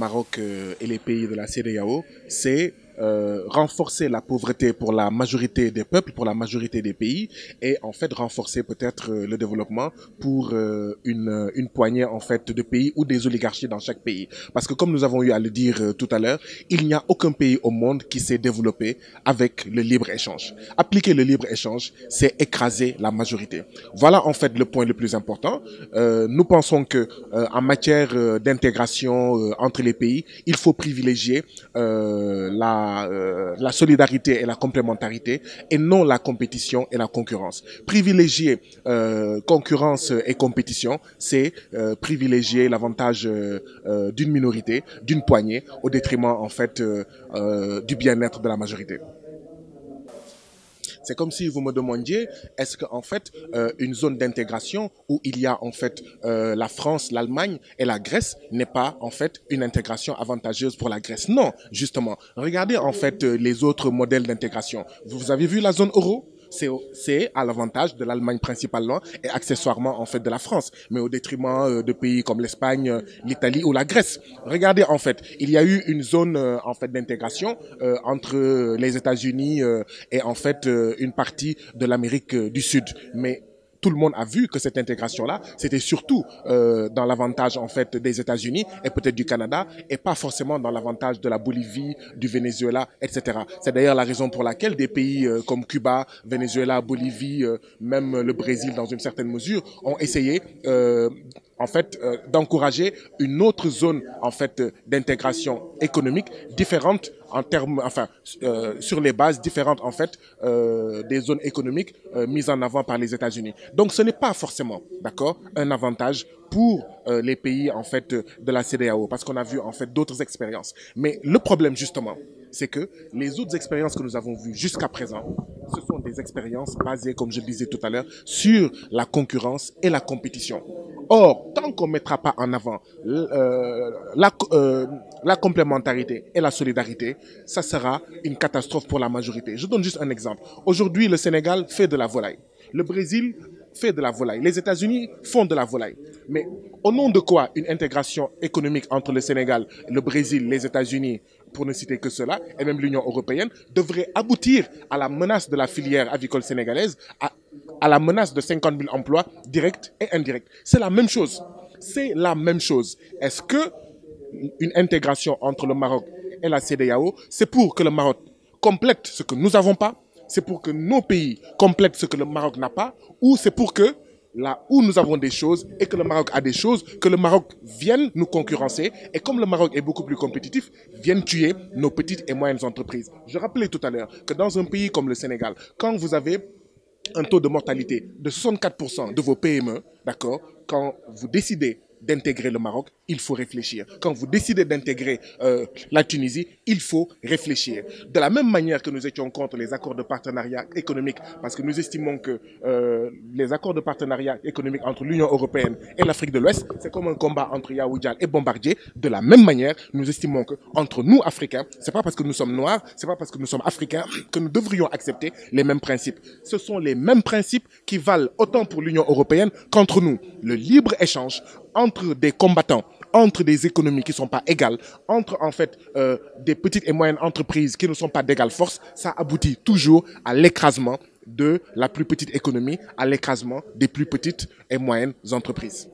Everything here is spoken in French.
Maroc et les pays de la CEDEAO, c'est renforcer la pauvreté pour la majorité des peuples, pour la majorité des pays, et en fait renforcer peut-être le développement pour une poignée en fait de pays ou des oligarchies dans chaque pays. Parce que comme nous avons eu à le dire tout à l'heure, il n'y a aucun pays au monde qui s'est développé avec le libre-échange. Appliquer le libre-échange, c'est écraser la majorité. Voilà en fait le point le plus important. Nous pensons que en matière d'intégration entre les pays, il faut privilégier la solidarité et la complémentarité et non la compétition et la concurrence. Privilégier concurrence et compétition, c'est privilégier l'avantage d'une minorité, d'une poignée, au détriment en fait du bien-être de la majorité. C'est comme si vous me demandiez, est-ce qu'en fait, une zone d'intégration où il y a en fait la France, l'Allemagne et la Grèce n'est pas en fait une intégration avantageuse pour la Grèce? Non, justement. Regardez en fait les autres modèles d'intégration. Vous avez vu la zone euro? C'est à l'avantage de l'Allemagne principalement et accessoirement en fait de la France, mais au détriment de pays comme l'Espagne, l'Italie ou la Grèce. Regardez en fait, il y a eu une zone en fait d'intégration entre les États-Unis et en fait une partie de l'Amérique du Sud, mais tout le monde a vu que cette intégration-là, c'était surtout dans l'avantage en fait des États-Unis et peut-être du Canada, et pas forcément dans l'avantage de la Bolivie, du Venezuela, etc. C'est d'ailleurs la raison pour laquelle des pays comme Cuba, Venezuela, Bolivie, même le Brésil dans une certaine mesure, ont essayé en fait d'encourager une autre zone en fait d'intégration économique différente en termes, enfin sur les bases différentes en fait des zones économiques mises en avant par les États-Unis. Donc ce n'est pas forcément, d'accord, un avantage pour les pays en fait de la CEDEAO, parce qu'on a vu en fait d'autres expériences. Mais le problème justement, c'est que les autres expériences que nous avons vues jusqu'à présent, ce sont des expériences basées, comme je le disais tout à l'heure, sur la concurrence et la compétition. Or, tant qu'on ne mettra pas en avant la complémentarité et la solidarité, ça sera une catastrophe pour la majorité. Je donne juste un exemple. Aujourd'hui, le Sénégal fait de la volaille. Le Brésil fait de la volaille. Les États-Unis font de la volaille. Mais au nom de quoi une intégration économique entre le Sénégal, le Brésil, les États-Unis, pour ne citer que cela, et même l'Union européenne, devrait aboutir à la menace de la filière avicole sénégalaise, à la menace de 50 000 emplois directs et indirects? C'est la même chose. C'est la même chose. Est-ce que une intégration entre le Maroc et la CEDEAO, c'est pour que le Maroc complète ce que nous n'avons pas, c'est pour que nos pays complètent ce que le Maroc n'a pas, ou c'est pour que là où nous avons des choses et que le Maroc a des choses, que le Maroc vienne nous concurrencer et comme le Maroc est beaucoup plus compétitif, vienne tuer nos petites et moyennes entreprises. Je rappelais tout à l'heure que dans un pays comme le Sénégal, quand vous avez un taux de mortalité de 64% de vos PME, d'accord, quand vous décidez d'intégrer le Maroc, il faut réfléchir. Quand vous décidez d'intégrer la Tunisie, il faut réfléchir. De la même manière que nous étions contre les accords de partenariat économique, parce que nous estimons que les accords de partenariat économique entre l'Union européenne et l'Afrique de l'Ouest, c'est comme un combat entre Yaoundé et Bombardier. De la même manière, nous estimons que entre nous, Africains, c'est pas parce que nous sommes noirs, c'est pas parce que nous sommes africains que nous devrions accepter les mêmes principes. Ce sont les mêmes principes qui valent autant pour l'Union européenne qu'entre nous. Le libre-échange entre des combattants, entre des économies qui ne sont pas égales, entre en fait des petites et moyennes entreprises qui ne sont pas d'égale force, ça aboutit toujours à l'écrasement de la plus petite économie, à l'écrasement des plus petites et moyennes entreprises.